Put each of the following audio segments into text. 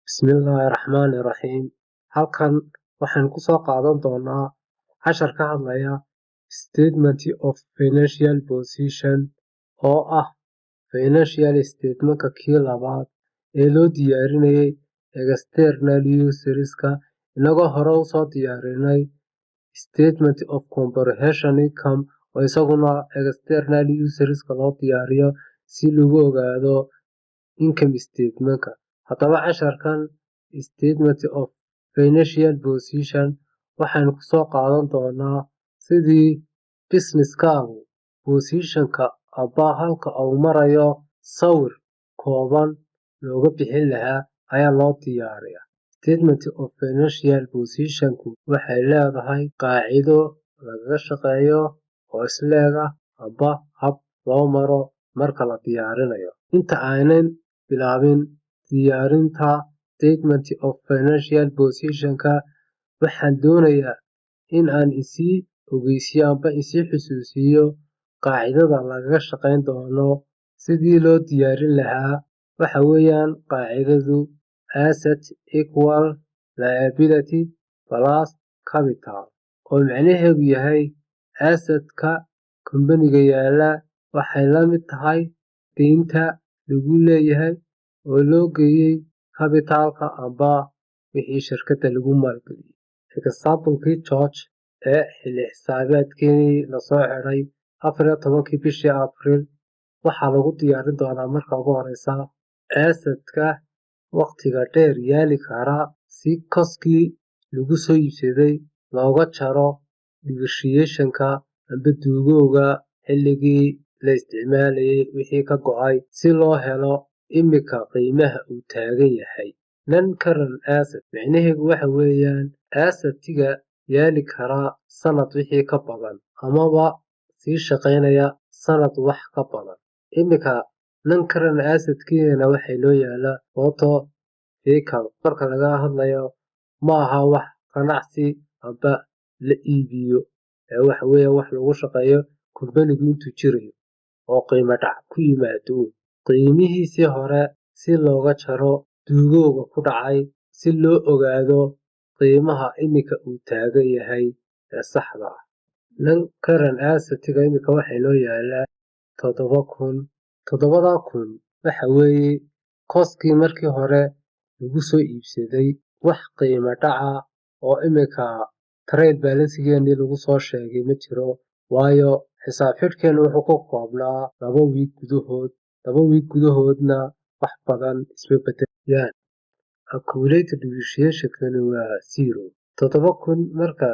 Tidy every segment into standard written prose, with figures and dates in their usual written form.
Bismillahirrahmanirrahiim. Halkan waxaan ku soo qaadan doonaa cashar ka hadlaya Statement of Financial Position oo ah financial statement-ka kii labaad ee loo diyaarinayay external userska inagoo hore u soo diyaarinay Statement of Comprehension Income oo isaguna external userska loo diyaariyo si lagu ogaado income statement-ka. Haddaba casharkan Statement of Financial Position waxaan ku soo qaadan doonaa sidii businesskaagu position-ka aba halka uu marayo sawir kooban looga bixin lahaa ayaa loo diyaariyaa. Statement of Financial Position-ku waxay leedahay qaacido lagaga shaqeeyo oo isleeg aba hab loo maro marka la diyaarinayo. Inta aanan bilaabin diyaarinta Statement of Financial Position-ka, waxaan doonayaa in aan isii ogeysiiyo amba isii xusuusiyo qaacidada lagaga shaqeyn doono sidii loo diyaarin lahaa. Waxa weeyaan qaacidadu Asset equal liability plus capital oo macnaheedu yahay asset-ka kumbaniga yaala waxay la mid tahay deynta lagu leeyahay oo loo geeyay capital-ka amba wixii shirkadda lagu maalgeliyay. Example-kii George ee xilli xisaabeedkii la soo xiray 14 bishii April waxaa lagu diyaarin doonaa marka ugu horeysa asset-ka waqtiga dheer yaali kara si koskii lagu soo iibsaday looga jaro depreciation-ka amba duugowga xilligii la isticmaalayay wixii ka go'ay si loo helo imika qiimaha uu taagan yahay. Non-current asset macnaheedu waxa weeyaan asset-iga yaali kara sanad wixii ka badan amaba sii shaqeynaya sanad wax ka badan. Imika non-current asset-keena waxay noo yaala auto vehicle marka laga hadlayo ma aha wax ganacsi amba la iibiyo ee waxa weeye wax lagu shaqeeyo kumbanigu intuu jirayo oo qiimo dhac ku yimaado qiimihiisii hore si looga jaro duugowga ku dhacay si loo ogaado qiimaha imika uu taagan yahay ee saxda ah. Non-current asset-iga imika waxay noo yaalaa 7,000. 7,000 waxa weeye koskii markii hore lagu soo iibsaday wax qiimo dhaca oo imika trade balance-geenii lagu soo sheegay ma jiro waayo xisaab xidhkeenu wuxuu ka koobnaa 2 wiig gudahood. 2 wiig gudahoodna wax badan isma bedelayaan. Accumulated depreciation-kani waa 0. 7,000 marka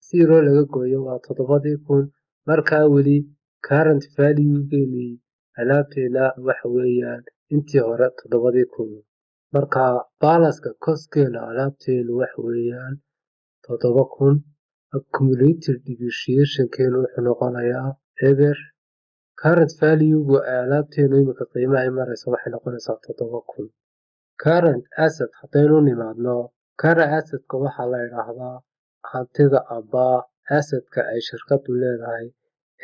0 laga gooyo waa 7,000 markaa weli current value-geenii alaabteena waxa weeyaan intii hore 7,000 markaa balance-ka koskeenna alaabteenu waxa weeyaan 7,000. Accumulated depreciation-keenu wuxuu noqonayaa eber. Current value-gu alaabteenu imika qiimaha ay marayso waxay noqonaysaa 7,000. Current asset haddaynu nimaadno current asset-ka waxaa la yidhaahdaa hantida amba asset-ka ay shirkaddu leedahay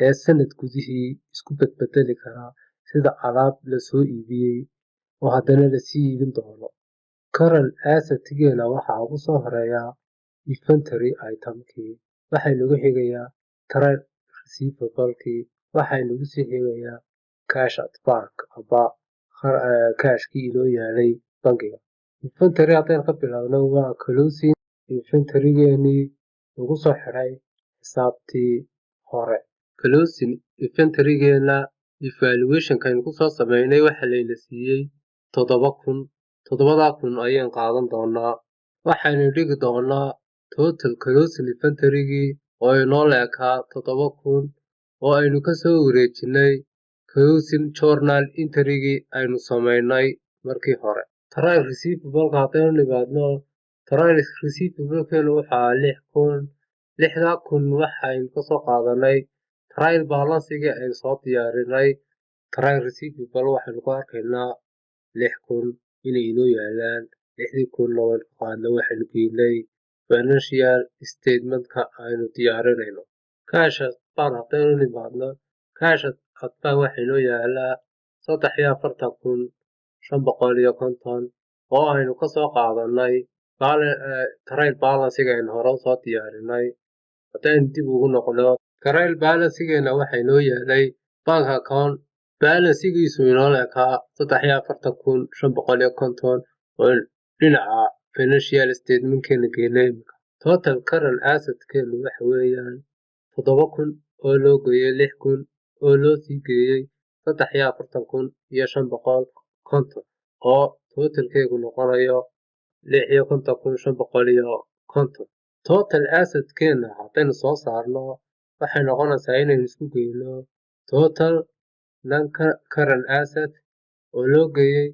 ee sanad gudihii isku bedbedeli kara sida alaab la soo iibiyey oo haddana lasii iibin doono. Current asset-geena waxaa ugu soo horeeya inventory item-kii, waxaa nagu xigayaa trade receivable-kii, waxaa nagu sii xigayaa cash at bank amba cash-kii inoo yaalay bangiga. Inventory haddaynu ka bilaabno waa closing inventory-geenii lagu soo xiray xisaabtii hore. Closing inventory-geena evaluation-ka aynu ku soo sameynay waxa layna siiyey 7,000. 7,000 ayaan qaadan doonaa. Waxaynu dhigi doonaa total closing inventory-gii oo inoo leekaa 7,000 oo aynu ka soo wareejinay closing journal entry-gii aynu sameynay markii hore. Trade receivable-ka haddaynu nimaadno trade receivable-keenu waxaa 6,000. 6,000 waxaynu ka soo qaadanay trial balance-gii aynu soo diyaarinay. Trade receivable waxaynu ku arkaynaa 6,000 inay inoo yaalaan. 6,000 waynu ka qaadnay waxaynu geynay financial statement-ka aynu diyaarinayno. Cash at bank haddaynu nimaadno cash at bank waxaa inoo yaalaa 43,550 oo aynu ka soo qaadanay trial balancegeena hore usoo diyaarinay. haddaynu dib ugu noqno trial balancegeena waxaa inoo yaalay bank account balancegiisu inoo leekaa 34,550 oo dhinaca financial statementkeena geynay. total current assetkeenu waxa weeyaan 7,000 oo loo geeyey 6,000 oo loo sii geeyey 43,550 oo totalkeegu noqonayo 56,550. total assetkeena haddaynu soo saarno waxay noqonaysaa inaynu isku geyno total non-current asset oo loo geeyey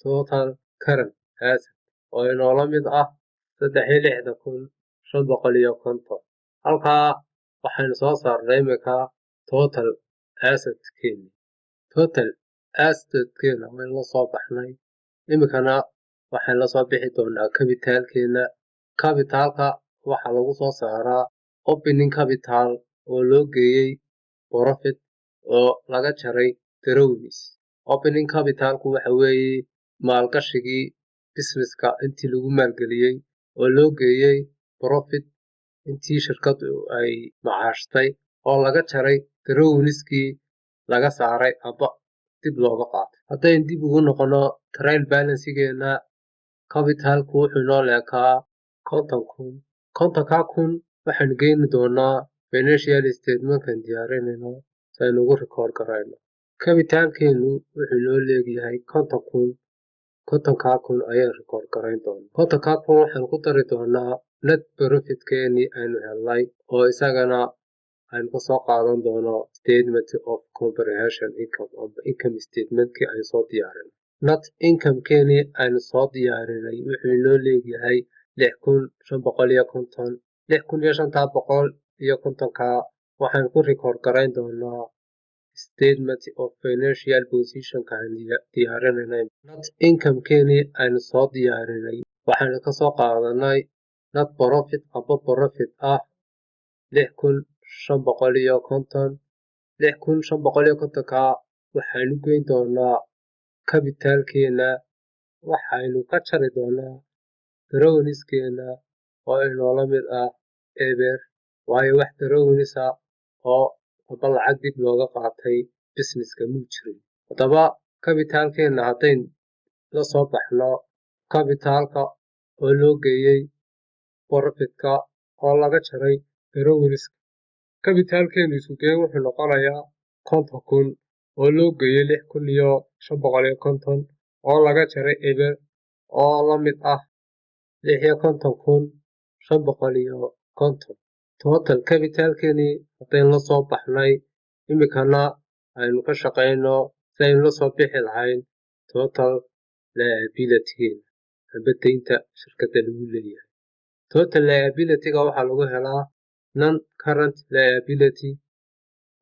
total current asset oo inoola mid ah 63,550. halkaa waxaynu soo saarnay iminka total assetkeena. total assetkeena waynu la soo baxnay. iminkana waxaan la soo bixi doonaa capitalkeena. capitalka waxaa lagu soo saaraa opening capital oo loo geeyey profit oo laga jaray drawings. opening capitalku waxa weeye maalgashigii businesska intii lagu maalgeliyey oo loo geeyey profit intii shirkadu ay macaashtay oo laga jaray drawingskii laga saaray aba dib looga qaatay. haddaynu dib ugu noqono trial balancegeena capitalku wuxuu inoo leekaa 50,000. 50,000 waxaanu geyni doonaa financial statementkan diyaarinayno si aynu ugu record garayno. capitalkeenu wuxuu inoo leegyahay 50,000. 50,000 ayaan record garayn doonaa. 50,000 waxaan ku dari doonaa net profitkeenii aynu helnay oo isagana aynu ka soo qaadan doono statement of comprehension income amba income statementkii aynu soo diyaarinay. net incomekeenii aynu soo diyaarinay wuxuu inoo leegyahay 6,550. 6,550 waxaan ku record garayn doonaa statement of financial positionka aynu diyaarinay. net incomekeenii aynu soo diyaarinay waxaanu ka soo qaadanay net profit aba profit ah 6,550. 6,550 waxaanu geyn doonaa capitalkeena. waxaynu ka jari doonaa drawningskeena oo inoola mid ah eber waayo wax drawings oo aba lacag dib looga qaatay businesska muu jirin. haddaba capitalkeena haddaynu la soo baxno capitalka oo loo geeyey profitka oo laga jaray drawings. capitalkeenu isugeen wuxuu noqonayaa 50,000 oo loo geeyey 6,550 oo laga jaray eber oo la mid ah 56,550. total capitalkeeni haddaynu la soo baxnay iminkana aynu ka shaqayno si aynu la soo bixi lahayn total liabilitygeena amba deynta shirkadda lagu leeyahay. total liabilityga waxaa lagu helaa non current liability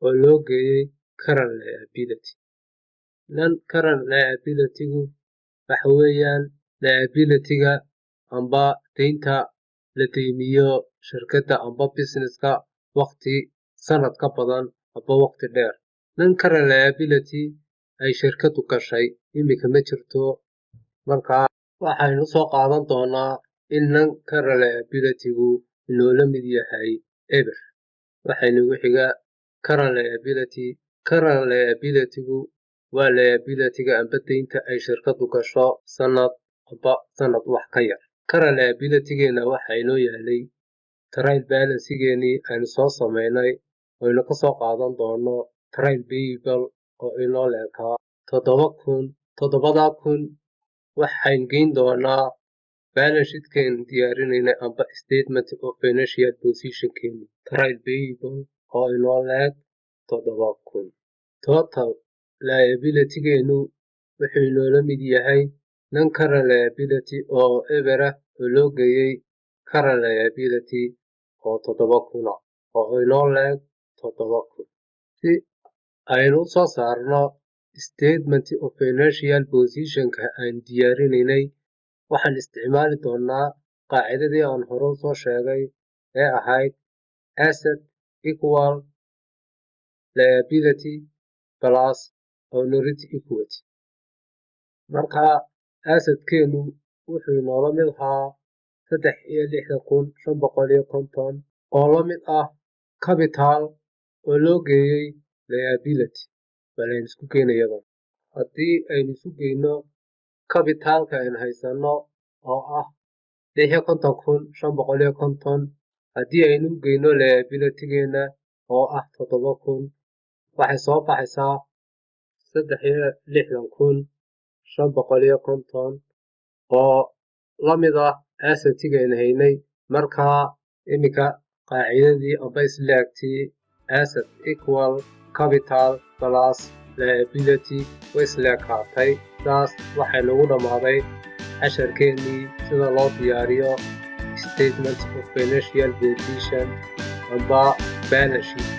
oo loo geeyey current liability. non current liabilitygu waxa weeyaan liabilityga amba deynta la deymiyo shirkadda amba businesska waqti sanad ka badan amba waqti dheer. non current liability ay shirkadu gashay iminka ma jirto. markaa waxaynu soo qaadan doonaa in non current liabilitygu inoola mid yahay eber. waxaynugu xiga current liability. current liabilitygu waa liabilityga amba deynta ay shirkadu gasho sanad amba sanad wax ka yar. current liabilitygeena waxaa inoo yaalay trial balancegeenii aynu soo samaynay oynu ka soo qaadan doono trial payable oo inoo leekaa 7,000. 7,000 waxaynu geyn doonaa balance sheetkeenu diyaarinaynay amba statement of financial positionkeeni trial payable oo inoo leeg 7,000. total liabilitygeenu wuxuu inoola mid yahay non current liability oo ebera oo loo geeyey current liability oo 7,000 oo inoo leeg 7,000. si aynu soo saarno statement of financial positionka aan diyaarinaynay waxaan isticmaali doonaa qaacidadii aan hore usoo sheegay ee ahayd asset equal liability plus minority equity. marka assetkeenu wuxuu inoola mid ahaa 63,550 oo la mid ah capital oo loo geeyey liability. bal aynu isku geyno iyadoo haddii aynu isu geyno capitalka aynu haysano oo ah 56,550 haddii aynu u geyno liabilitygeena oo ah 7,000 waxay soo baxaysaa 63,550 oo la mid ah assetiga aynu haynay. markaa iminka qaacidadii amba isleegtii asset equal capital plus liability way isleekaatay. sidaas waxay nagu dhammaaday casharkeennii sida loo diyaariyo statement of financial position amba balance sheet.